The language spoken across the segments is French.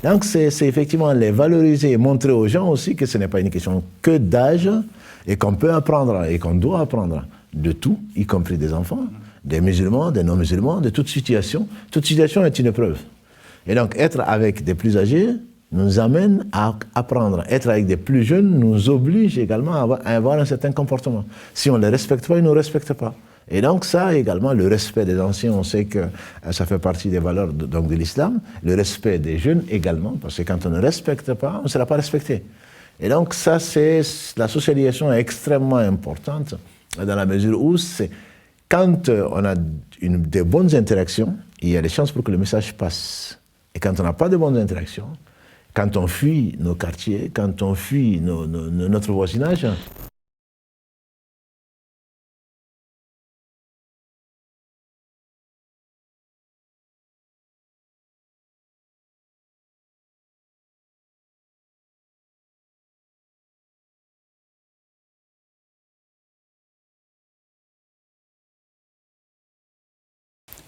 Donc c'est effectivement les valoriser et montrer aux gens aussi que ce n'est pas une question que d'âge et qu'on peut apprendre et qu'on doit apprendre de tout, y compris des enfants, des musulmans, des non-musulmans, de toute situation. Toute situation est une épreuve. Et donc être avec des plus âgés nous amène à apprendre. Être avec des plus jeunes nous oblige également à avoir un certain comportement. Si on ne les respecte pas, ils ne nous respectent pas. Et donc ça également, le respect des anciens, on sait que ça fait partie des valeurs de l'islam. Le respect des jeunes également, parce que quand on ne respecte pas, on ne sera pas respecté. Et donc ça, la socialisation est extrêmement importante dans la mesure où quand on a des bonnes interactions, il y a des chances pour que le message passe. Et quand on n'a pas de bonnes interactions, quand on fuit nos quartiers, quand on fuit notre voisinage,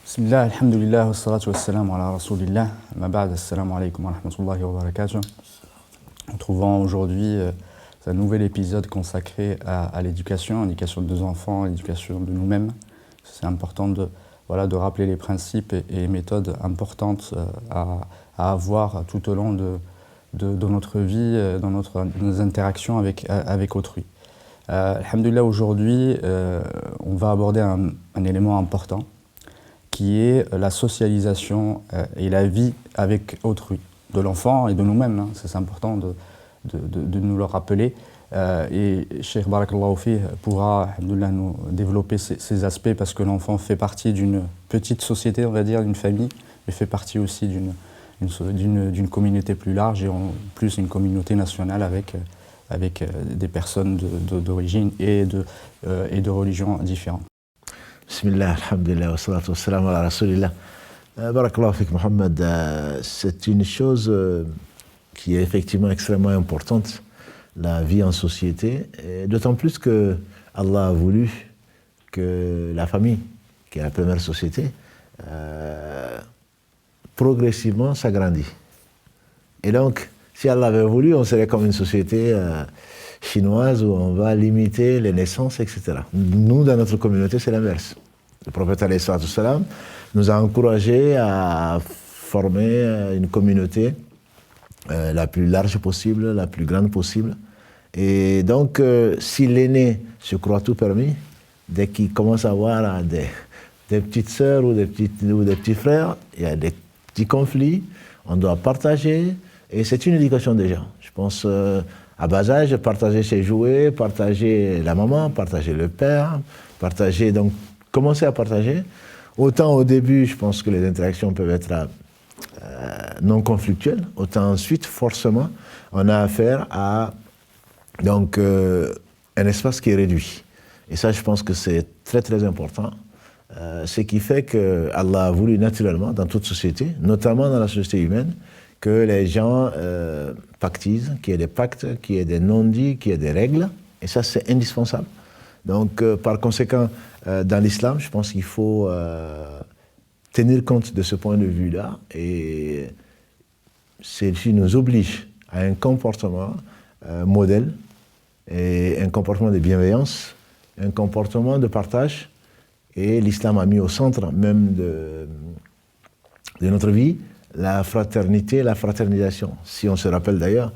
Bismillah, alhamdulillah, wa salatu wa salam ala rasulillah, ma ba'd, assalamu alaikum wa rahmatullahi wa barakatuh. Nous trouvons aujourd'hui un nouvel épisode consacré à l'éducation de nos enfants, l'éducation de nous-mêmes. C'est important de rappeler les principes et méthodes importantes à avoir tout au long de notre vie, dans nos interactions avec autrui. Alhamdulillah, aujourd'hui, on va aborder un élément important qui est la socialisation et la vie avec autrui, de l'enfant et de nous-mêmes. C'est important de nous le rappeler. Et Cheikh Barakallahu Fi pourra nous développer ces aspects parce que l'enfant fait partie d'une petite société, on va dire, d'une famille, mais fait partie aussi d'une communauté plus large et en plus une communauté nationale avec des personnes d'origine et de religions différentes. Bismillah, alhamdulillah, wa salatu wa salam ala rasulillah. Barakallahu fik Mohamed, c'est une chose qui est effectivement extrêmement importante, la vie en société, d'autant plus que Allah a voulu que la famille, qui est la première société, progressivement s'agrandit. Et donc, si Allah avait voulu, on serait comme une société chinoise où on va limiter les naissances, etc. Nous, dans notre communauté, c'est l'inverse. Le prophète alayhi salatu wassalam nous a encouragés à former une communauté la plus large possible, la plus grande possible. Et donc, si l'aîné se croit tout permis, dès qu'il commence à avoir des petites sœurs ou des petits frères, il y a des petits conflits, on doit partager, et c'est une éducation déjà. Je pense à bas âge, partager ses jouets, partager la maman, partager le père, donc commencer à partager. Autant au début, je pense que les interactions peuvent être non conflictuelles, autant ensuite, forcément, on a affaire à un espace qui est réduit. Et ça, je pense que c'est très très important. Ce qui fait que Allah a voulu naturellement, dans toute société, notamment dans la société humaine, que les gens pactisent, qu'il y ait des pactes, qu'il y ait des non-dits, qu'il y ait des règles. Et ça, c'est indispensable. Donc, par conséquent, dans l'islam, je pense qu'il faut tenir compte de ce point de vue-là. Et celle-ci nous oblige à un comportement modèle, et un comportement de bienveillance, un comportement de partage. Et l'islam a mis au centre même de notre vie la fraternité, la fraternisation. Si on se rappelle d'ailleurs,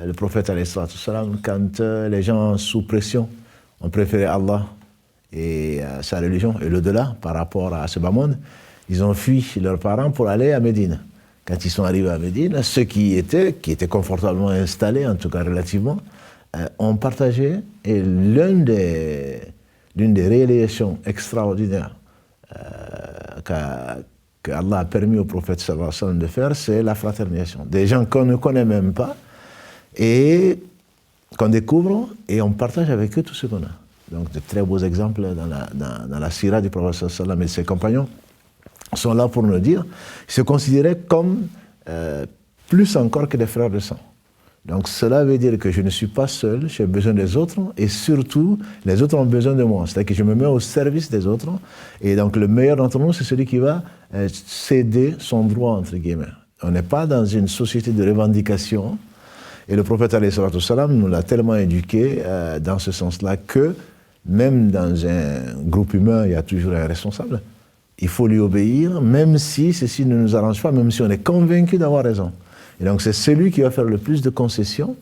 le prophète alayhi salatu wassalam, quand les gens sous pression ont préféré Allah et sa religion et l'au-delà par rapport à ce bas monde, ils ont fui leurs parents pour aller à Médine. Quand ils sont arrivés à Médine, ceux qui étaient confortablement installés, en tout cas relativement, ont partagé, et l'une des réalisations extraordinaires que Allah a permis au prophète sallallahu alayhi wa sallam de faire, c'est la fraternisation. Des gens qu'on ne connaît même pas et qu'on découvre, et on partage avec eux tout ce qu'on a. Donc de très beaux exemples dans la sira du prophète sallallahu alayhi wa sallam et de ses compagnons sont là pour nous dire, ils se considéraient comme plus encore que des frères de sang. Donc cela veut dire que je ne suis pas seul, j'ai besoin des autres, et surtout, les autres ont besoin de moi. C'est-à-dire que je me mets au service des autres, et donc le meilleur d'entre nous, c'est celui qui va céder son droit, entre guillemets. On n'est pas dans une société de revendication. Et le prophète alayhi salatu wassalam nous l'a tellement éduqué dans ce sens-là que même dans un groupe humain, il y a toujours un responsable. Il faut lui obéir, même si ceci ne nous arrange pas, même si on est convaincu d'avoir raison. Et donc c'est celui qui va faire le plus de concessions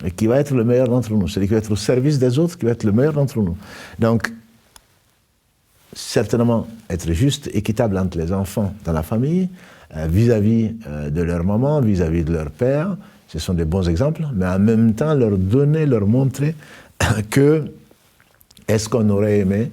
et qui va être le meilleur d'entre nous. Celui qui va être au service des autres, qui va être le meilleur d'entre nous. Donc, certainement être juste, équitable entre les enfants dans la famille, vis-à-vis de leur maman, vis-à-vis de leur père, ce sont des bons exemples, mais en même temps leur donner, leur montrer que est-ce qu'on aurait aimé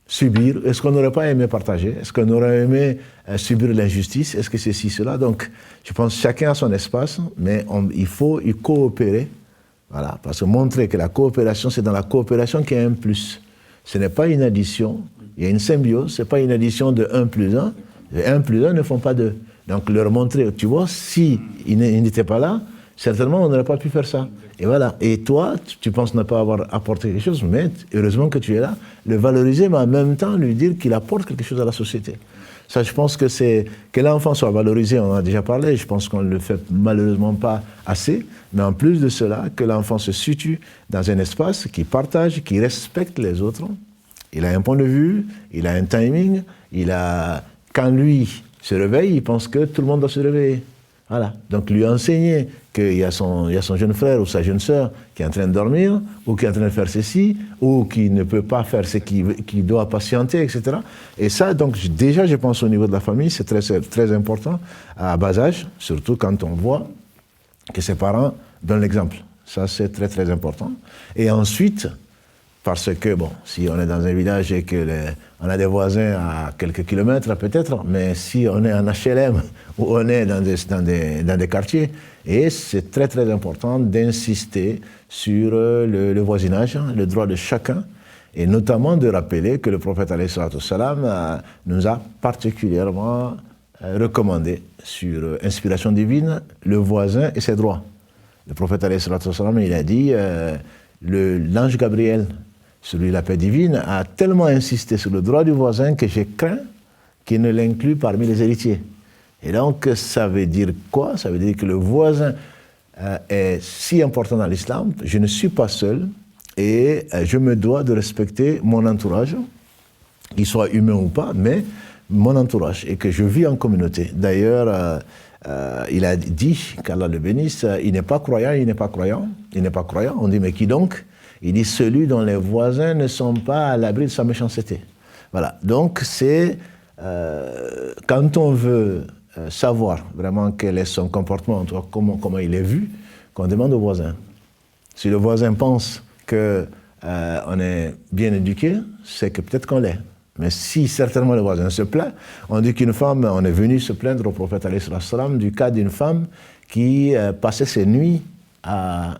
subir, est-ce qu'on n'aurait pas aimé partager, est-ce qu'on aurait aimé subir l'injustice, est-ce que c'est ci, cela. Donc je pense que chacun a son espace, mais il faut y coopérer, voilà, parce que montrer que la coopération, c'est dans la coopération qu'il y a un plus. Ce n'est pas une addition, il y a une symbiose, ce n'est pas une addition de 1 plus 1, et 1 plus 1 ne font pas 2. Donc leur montrer, tu vois, si ils n'étaient pas là, certainement on n'aurait pas pu faire ça. Et voilà, et toi, tu penses ne pas avoir apporté quelque chose, mais heureusement que tu es là, le valoriser, mais en même temps lui dire qu'il apporte quelque chose à la société. Ça, je pense que l'enfant soit valorisé, on en a déjà parlé, je pense qu'on ne le fait malheureusement pas assez, mais en plus de cela, que l'enfant se situe dans un espace qui partage, qui respecte les autres. Il a un point de vue, il a un timing, quand lui se réveille, il pense que tout le monde doit se réveiller. Voilà. Donc lui enseigner qu'il y a son jeune frère ou sa jeune sœur qui est en train de dormir, ou qui est en train de faire ceci, ou qui ne peut pas faire ce qui doit patienter, etc. Et ça, donc déjà, je pense au niveau de la famille, c'est très, très important, à bas âge, surtout quand on voit que ses parents donnent l'exemple. Ça, c'est très, très important. Et ensuite, parce que, bon, si on est dans un village et on a des voisins à quelques kilomètres, peut-être, mais si on est en HLM ou on est dans des quartiers, et c'est très, très important d'insister sur le voisinage, le droit de chacun, et notamment de rappeler que le prophète alayhi salatu wassalam nous a particulièrement recommandé, sur inspiration divine, le voisin et ses droits. Le prophète alayhi salatu wassalam, il a dit, l'ange Gabriel, celui de la paix divine, a tellement insisté sur le droit du voisin que j'ai craint qu'il ne l'inclue parmi les héritiers. Et donc, ça veut dire quoi? Ça veut dire que le voisin est si important dans l'islam, je ne suis pas seul et je me dois de respecter mon entourage, qu'il soit humain ou pas, mais mon entourage, et que je vis en communauté. D'ailleurs, il a dit, qu'Allah le bénisse, il n'est pas croyant, il n'est pas croyant, il n'est pas croyant. On dit, mais qui donc? Il dit, celui dont les voisins ne sont pas à l'abri de sa méchanceté. Voilà, donc c'est, quand on veut savoir vraiment quel est son comportement, comment il est vu, qu'on demande au voisin. Si le voisin pense qu'on est bien éduqué, c'est que peut-être qu'on l'est. Mais si certainement le voisin se plaint, on dit qu'une femme, on est venu se plaindre au prophète alayhi salam du cas d'une femme qui passait ses nuits à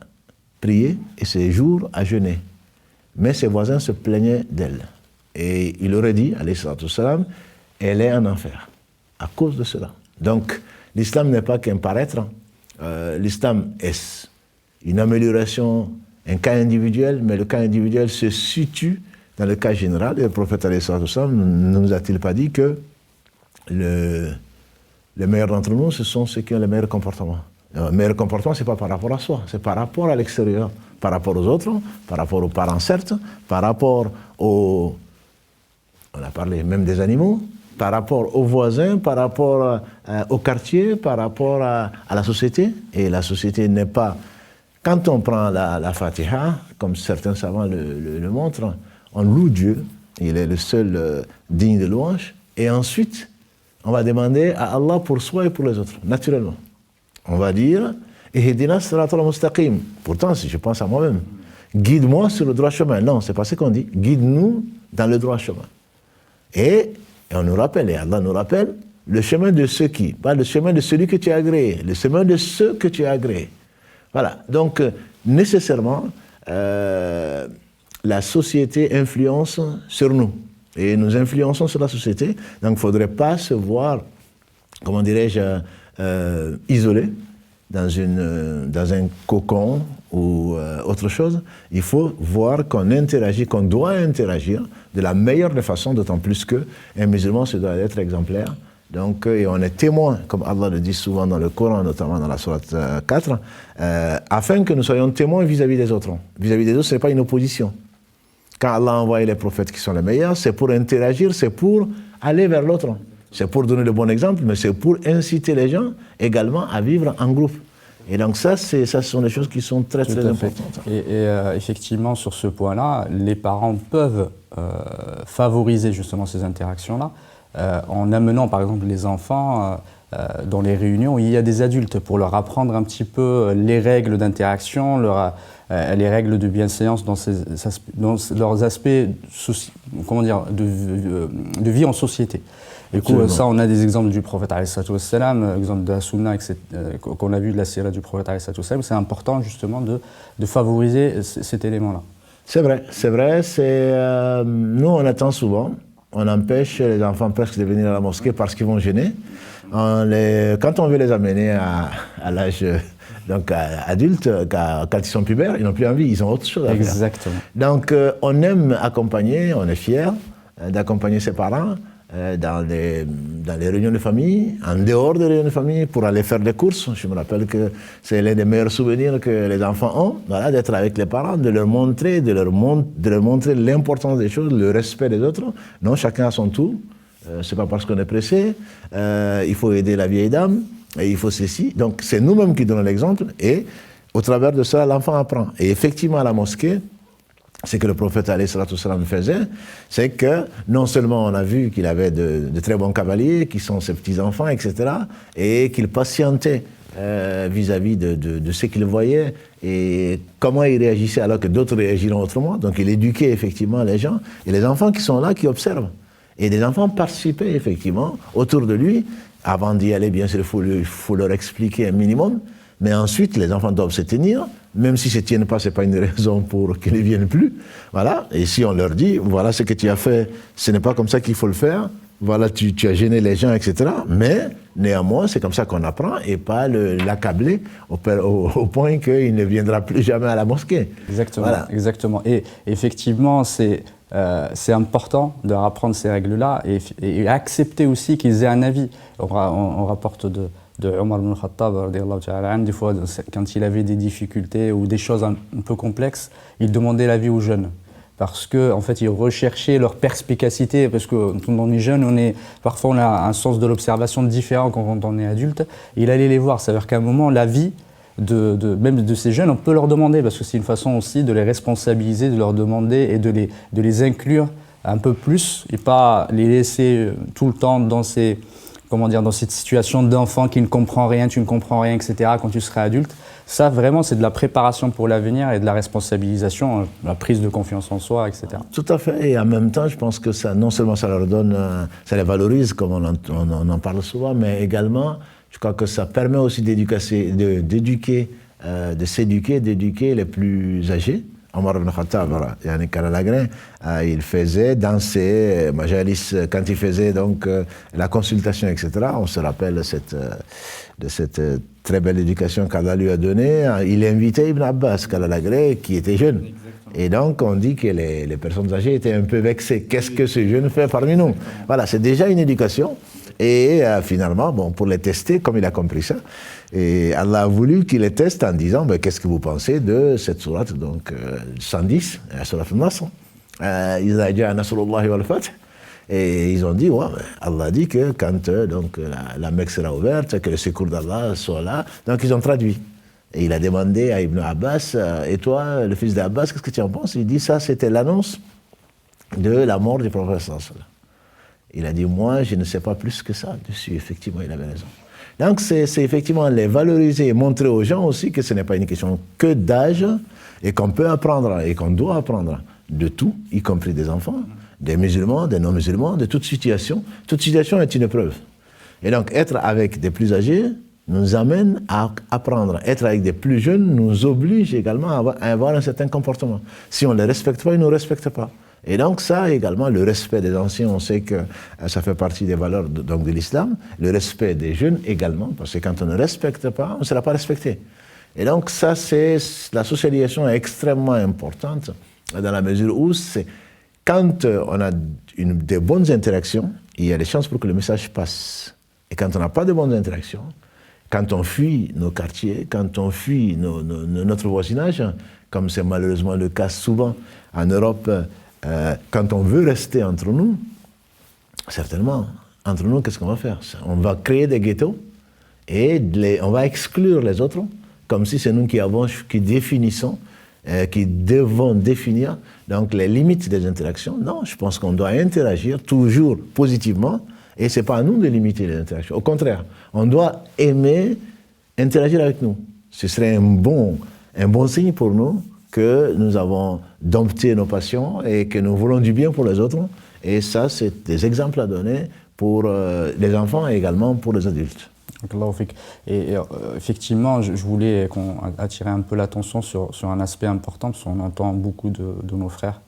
prier et ses jours à jeûner. Mais ses voisins se plaignaient d'elle. Et il aurait dit, alayhi salam, elle est en enfer, à cause de cela. Donc, l'islam n'est pas qu'un paraître. L'islam est une amélioration, un cas individuel, mais le cas individuel se situe dans le cas général. Et le prophète alayhi salam ne nous a-t-il pas dit que les meilleurs d'entre nous, ce sont ceux qui ont le meilleur comportement. Le meilleur comportement, ce n'est pas par rapport à soi, c'est par rapport à l'extérieur, par rapport aux autres, par rapport aux parents certes, par rapport on a parlé même des animaux, par rapport aux voisins, par rapport au quartier, par rapport à la société. Et la société n'est pas... Quand on prend la Fatiha, comme certains savants le montrent, on loue Dieu, il est le seul digne de louange, et ensuite, on va demander à Allah pour soi et pour les autres, naturellement. On va dire, Ihdina siratal mustaqim. Pourtant, si je pense à moi-même, guide-moi sur le droit chemin. Non, c'est pas ce qu'on dit. Guide-nous dans le droit chemin. Et on nous rappelle, et Allah nous rappelle, le chemin de ceux qui, pas le chemin de celui que tu as agréé, le chemin de ceux que tu as agréé. Voilà. Donc, nécessairement, la société influence sur nous. Et nous influençons sur la société. Donc, il ne faudrait pas se voir, comment dirais-je, isolé dans un cocon ou autre chose. Il faut voir qu'on interagit, qu'on doit interagir de la meilleure des façons, d'autant plus qu'un musulman se doit être exemplaire Donc, et on est témoin, comme Allah le dit souvent dans le Coran, notamment dans la sourate 4, afin que nous soyons témoins vis-à-vis des autres. Vis-à-vis des autres, ce n'est pas une opposition. Quand Allah a envoyé les prophètes qui sont les meilleurs, c'est pour interagir, c'est pour aller vers l'autre. C'est pour donner le bon exemple, mais c'est pour inciter les gens également à vivre en groupe. Et donc ça, ce sont des choses qui sont très importantes. Et effectivement, sur ce point-là, les parents peuvent favoriser justement ces interactions-là en amenant par exemple les enfants dans les réunions où il y a des adultes pour leur apprendre un petit peu les règles d'interaction, les règles de bienséance dans leurs aspects de vie en société. Du coup, ça, on a des exemples du prophète l'exemple de la sunna qu'on a vu de la sira du prophète. C'est important justement de favoriser cet élément-là. C'est vrai. Nous, on attend souvent, on empêche les enfants presque de venir à la mosquée parce qu'ils vont gêner. Quand on veut les amener à l'âge adulte, quand ils sont pubères, ils n'ont plus envie, ils ont autre chose à faire. Exactement. Donc, on aime accompagner, on est fiers d'accompagner ses parents dans les réunions de famille, en dehors des réunions de famille, pour aller faire des courses. Je me rappelle que c'est l'un des meilleurs souvenirs que les enfants ont, voilà, d'être avec les parents, de leur montrer l'importance des choses, le respect des autres. Non, chacun a son tour. C'est pas parce qu'on est pressé. Il faut aider la vieille dame, et il faut ceci. Donc c'est nous-mêmes qui donnons l'exemple, et au travers de ça, l'enfant apprend. Et effectivement, à la mosquée, ce que le prophète alayhi salatu wassalam faisait, c'est que non seulement on a vu qu'il avait de très bons cavaliers, qui sont ses petits-enfants, etc., et qu'il patientait vis-à-vis de ce qu'il voyait et comment il réagissait alors que d'autres réagiront autrement. Donc il éduquait effectivement les gens, et les enfants qui sont là, qui observent. Et des enfants participaient effectivement autour de lui. Avant d'y aller, bien sûr, il faut leur expliquer un minimum. Mais ensuite, les enfants doivent se tenir. Même s'ils ne se tiennent pas, ce n'est pas une raison pour qu'ils ne viennent plus. Voilà. Et si on leur dit, voilà ce que tu as fait, ce n'est pas comme ça qu'il faut le faire. Voilà, tu as gêné les gens, etc. Mais néanmoins, c'est comme ça qu'on apprend, et pas l'accabler au point qu'il ne viendra plus jamais à la mosquée. Exactement. Voilà. Exactement. Et effectivement, c'est important de leur apprendre ces règles-là et accepter aussi qu'ils aient un avis. On rapporte de Omar ibn Khattab, des fois, quand il avait des difficultés ou des choses un peu complexes, il demandait l'avis aux jeunes. Parce qu'en fait, ils recherchaient leur perspicacité, parce que quand on est jeune, parfois on a un sens de l'observation différent quand on est adulte. Et il allait les voir, c'est-à-dire qu'à un moment, l'avis même de ces jeunes, on peut leur demander, parce que c'est une façon aussi de les responsabiliser, de leur demander et de les inclure un peu plus, et pas les laisser tout le temps dans cette situation d'enfant qui ne comprend rien, tu ne comprends rien, etc., quand tu seras adulte. Ça, vraiment, c'est de la préparation pour l'avenir et de la responsabilisation, la prise de confiance en soi, etc. Tout à fait. Et en même temps, je pense que ça, non seulement ça leur donne, ça les valorise, comme on en parle souvent, mais également, je crois que ça permet aussi d'éduquer les plus âgés. Omar ibn Khattab, il faisait danser, Majalis, quand il faisait donc la consultation, etc. On se rappelle de cette très belle éducation qu'Allah lui a donnée. Il invitait Ibn Abbas, qui était jeune. Exactement. Et donc on dit que les personnes âgées étaient un peu vexées. Qu'est-ce que ce jeune fait parmi nous? Voilà, c'est déjà une éducation. Et finalement, pour les tester, comme il a compris ça, et Allah a voulu qu'il les teste en disant qu'est-ce que vous pensez de cette sourate, donc 110, la sourate Nasr, Iza ja'a nasrullahi wal fath. Et ils ont dit, ouais, Allah a dit que quand la Mecque sera ouverte, que le secours d'Allah soit là. Donc ils ont traduit. Et il a demandé à Ibn Abbas, et toi, le fils d'Abbas, qu'est-ce que tu en penses? Il dit, ça c'était l'annonce de la mort du prophète. Il a dit, moi, je ne sais pas plus que ça dessus. Effectivement, il avait raison. Donc, c'est effectivement les valoriser et montrer aux gens aussi que ce n'est pas une question que d'âge et qu'on peut apprendre et qu'on doit apprendre de tout, y compris des enfants, des musulmans, des non-musulmans, de toute situation. Toute situation est une épreuve. Et donc, être avec des plus âgés nous amène à apprendre. Être avec des plus jeunes nous oblige également à avoir un certain comportement. Si on ne les respecte pas, ils ne nous respectent pas. Et donc ça également, le respect des anciens, on sait que ça fait partie des valeurs de l'islam, le respect des jeunes également, parce que quand on ne respecte pas, on ne sera pas respecté. Et donc ça, la socialisation est extrêmement importante, dans la mesure où quand on a des bonnes interactions, il y a des chances pour que le message passe. Et quand on n'a pas de bonnes interactions, quand on fuit nos quartiers, quand on fuit notre voisinage, comme c'est malheureusement le cas souvent en Europe, quand on veut rester entre nous, certainement, entre nous, qu'est-ce qu'on va faire? On va créer des ghettos et on va exclure les autres, comme si c'est nous qui définissons, qui devons définir donc les limites des interactions. Non, je pense qu'on doit interagir toujours positivement et ce n'est pas à nous de limiter les interactions. Au contraire, on doit aimer interagir avec nous. Ce serait un bon signe pour nous que nous avons dompté nos passions et que nous voulons du bien pour les autres. Et ça, c'est des exemples à donner pour les enfants et également pour les adultes. Et effectivement, je voulais attirer un peu l'attention sur un aspect important, parce qu'on entend beaucoup de nos frères,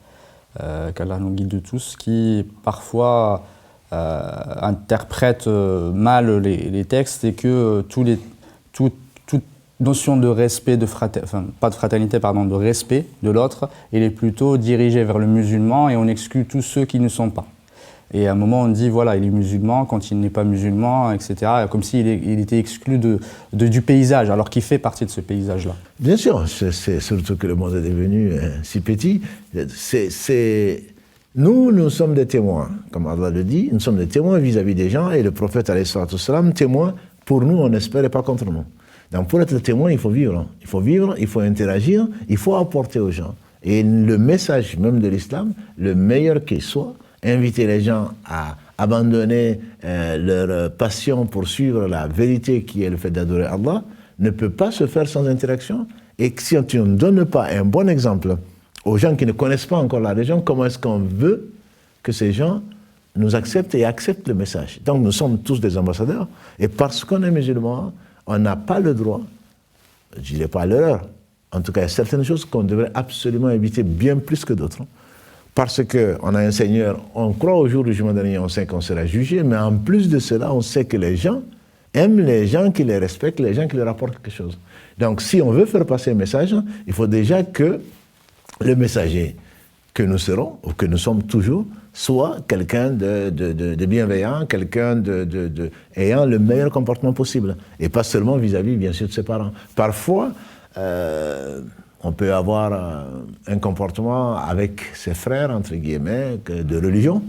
qu'Allah nous guide tous, qui parfois interprètent mal les textes et que toute notion de respect, pas de fraternité, pardon, de respect de l'autre, il est plutôt dirigé vers le musulman et on exclut tous ceux qui ne sont pas. Et à un moment, on dit, voilà, il est musulman quand il n'est pas musulman, etc. Comme s'il était exclu du paysage, alors qu'il fait partie de ce paysage-là. Bien sûr, c'est surtout que le monde est devenu si petit. Nous sommes des témoins, comme Allah le dit, nous sommes des témoins vis-à-vis des gens, et le prophète, alayhi salatu wassalam, témoin pour nous, on espère, et pas contre nous. Donc pour être témoin, il faut vivre. Il faut vivre, il faut interagir, il faut apporter aux gens. Et le message même de l'islam, le meilleur qu'il soit, inviter les gens à abandonner leur passion pour suivre la vérité qui est le fait d'adorer Allah, ne peut pas se faire sans interaction. Et si on ne donne pas un bon exemple aux gens qui ne connaissent pas encore la religion, comment est-ce qu'on veut que ces gens nous acceptent et acceptent le message? Donc nous sommes tous des ambassadeurs, et parce qu'on est musulmans, on n'a pas le droit, je ne dirais pas l'erreur, en tout cas il y a certaines choses qu'on devrait absolument éviter bien plus que d'autres. Parce qu'on a un Seigneur, on croit au jour du jugement dernier, on sait qu'on sera jugé, mais en plus de cela, on sait que les gens aiment les gens qui les respectent, les gens qui leur apportent quelque chose. Donc si on veut faire passer un message, il faut déjà que le messager que nous serons, ou que nous sommes toujours, soit quelqu'un de bienveillant, quelqu'un ayant le meilleur comportement possible. Et pas seulement vis-à-vis, bien sûr, de ses parents. Parfois, on peut avoir un comportement avec ses frères, entre guillemets, de religion,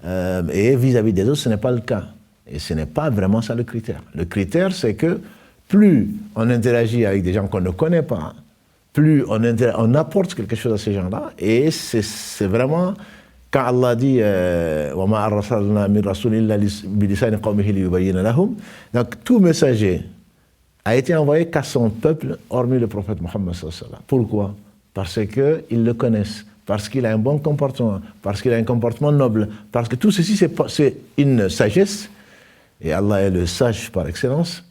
et vis-à-vis des autres, ce n'est pas le cas. Et ce n'est pas vraiment ça le critère. Le critère, c'est que plus on interagit avec des gens qu'on ne connaît pas, plus on apporte quelque chose à ces gens-là, et c'est vraiment, quand Allah dit وَمَا أَرْسَلْنَا مِن رَسُولٍ إِلَّا بِلِسَانِ قَوْمِهِ لِيُبَيِّنَ لَهُمْ. Donc tout messager a été envoyé qu'à son peuple, hormis le prophète Mohammed sallallahu alayhi wa sallam. Pourquoi? Parce qu'ils le connaissent, parce qu'il a un bon comportement, parce qu'il a un comportement noble, parce que tout ceci c'est une sagesse, et Allah est le sage par excellence,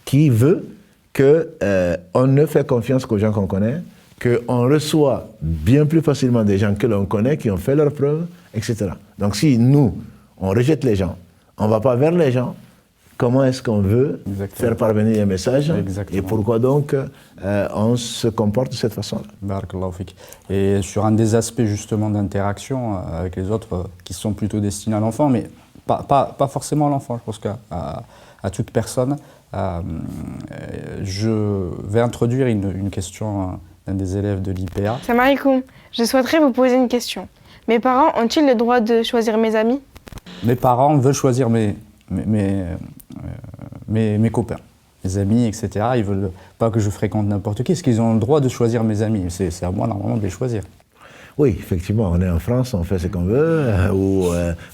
qui veut qu'on ne fait confiance qu'aux gens qu'on connaît, qu'on reçoit bien plus facilement des gens que l'on connaît, qui ont fait leurs preuves, etc. Donc si nous, on rejette les gens, on ne va pas vers les gens, comment est-ce qu'on veut faire parvenir un message? Et pourquoi donc on se comporte de cette façon-là? Barakallahu fik. Et sur un des aspects justement d'interaction avec les autres qui sont plutôt destinés à l'enfant, mais pas forcément à l'enfant, je pense qu'à toute personne, je vais introduire une question d'un des élèves de l'IPA. Salam alaikum. Je souhaiterais vous poser une question. Mes parents ont-ils le droit de choisir mes amis? Mes parents veulent choisir mes copains, mes amis, etc. Ils ne veulent pas que je fréquente n'importe qui. Est-ce qu'ils ont le droit de choisir mes amis? C'est à moi normalement de les choisir. Oui, effectivement, on est en France, on fait ce qu'on veut,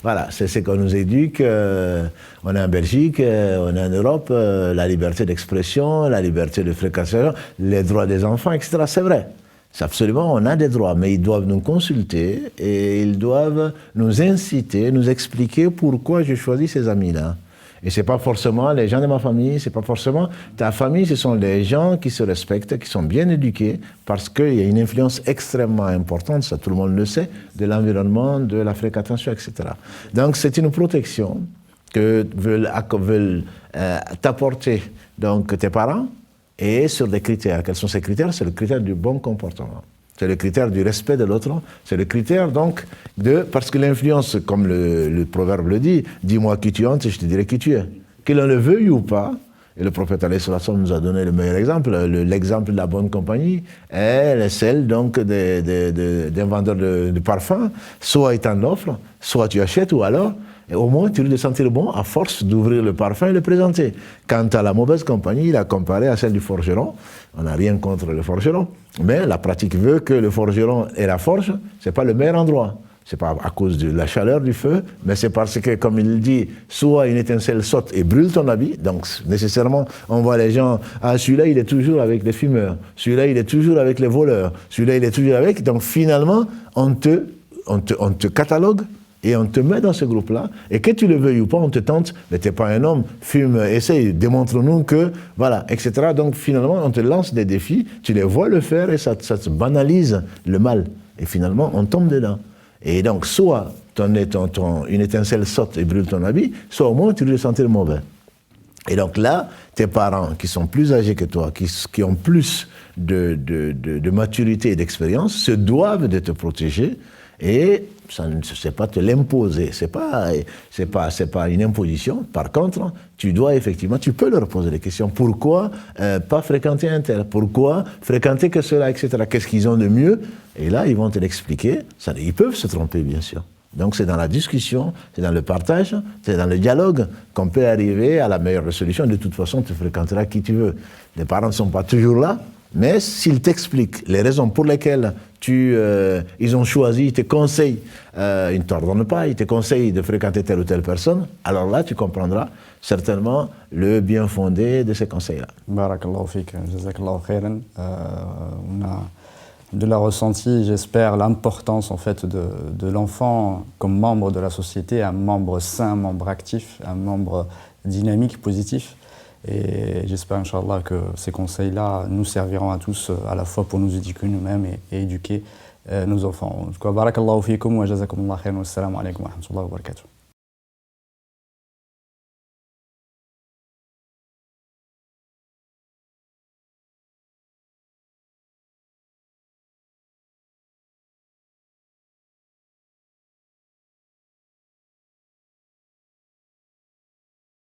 voilà, c'est ce qu'on nous éduque, on est en Belgique, on est en Europe, la liberté d'expression, la liberté de fréquentation, les droits des enfants, etc. C'est vrai, c'est absolument, on a des droits, mais ils doivent nous consulter et ils doivent nous inciter, nous expliquer pourquoi je choisis ces amis-là. Et ce n'est pas forcément les gens de ma famille, ce n'est pas forcément ta famille, ce sont les gens qui se respectent, qui sont bien éduqués, parce qu'il y a une influence extrêmement importante, ça tout le monde le sait, de l'environnement, de la fréquentation, etc. Donc c'est une protection que veulent t'apporter donc, tes parents, et sur des critères. Quels sont ces critères? C'est le critère du bon comportement. C'est le critère du respect de l'autre, c'est le critère donc parce que l'influence, comme le proverbe le dit, dis-moi qui tu es et je te dirai qui tu es. que l'on le veuille ou pas. Et le prophète alayhi salatu wa sallam nous a donné le meilleur exemple. L'exemple de la bonne compagnie est celle donc d'un vendeur de parfums. Soit il t'en offre, soit tu achètes, ou alors, et au moins tu risques de sentir bon à force d'ouvrir le parfum et le présenter. Quant à la mauvaise compagnie, il a comparé à celle du forgeron. On n'a rien contre le forgeron, mais la pratique veut que le forgeron et la forge, c'est pas le meilleur endroit. C'est pas à cause de la chaleur du feu, mais c'est parce que, comme il dit, soit une étincelle saute et brûle ton habit, donc nécessairement on voit les gens, ah celui-là il est toujours avec les fumeurs, celui-là il est toujours avec les voleurs, celui-là il est toujours avec, donc finalement on te catalogue et on te met dans ce groupe-là, et que tu le veuilles ou pas, on te tente, mais t'es pas un homme, fume, essaye, démontre-nous que, voilà, etc. Donc finalement on te lance des défis, tu les vois le faire et ça te banalise le mal, et finalement on tombe dedans. Et donc, soit une étincelle saute et brûle ton habit, soit au moins tu le sentir mauvais. Et donc là, tes parents qui sont plus âgés que toi, qui ont plus de maturité et d'expérience, se doivent de te protéger, et ça ne c'est pas te l'imposer, c'est pas une imposition. Par contre, tu dois effectivement, tu peux leur poser des questions. Pourquoi pas fréquenter un tel? Pourquoi fréquenter que cela, etc. Qu'est-ce qu'ils ont de mieux? Et là, ils vont te l'expliquer. Ils peuvent se tromper, bien sûr. Donc c'est dans la discussion, c'est dans le partage, c'est dans le dialogue qu'on peut arriver à la meilleure solution. De toute façon, tu fréquenteras qui tu veux. Les parents ne sont pas toujours là, mais s'ils t'expliquent les raisons pour lesquelles ils ont choisi, ils te conseillent, ils ne t'ordonnent pas, ils te conseillent de fréquenter telle ou telle personne, alors là tu comprendras certainement le bien fondé de ces conseils-là. Barakallahu fik, jazakallahu khairan. On a de la ressenti, j'espère, l'importance en fait de l'enfant comme membre de la société, un membre sain, un membre actif, un membre dynamique, positif. Et j'espère, Inch'Allah, que ces conseils-là nous serviront à tous, à la fois pour nous éduquer nous-mêmes et éduquer nos enfants. En tout cas, barakallahu fikum wa jazakumullah khairan wa assalamu alaikum wa rahmatullahi wa barakatuh.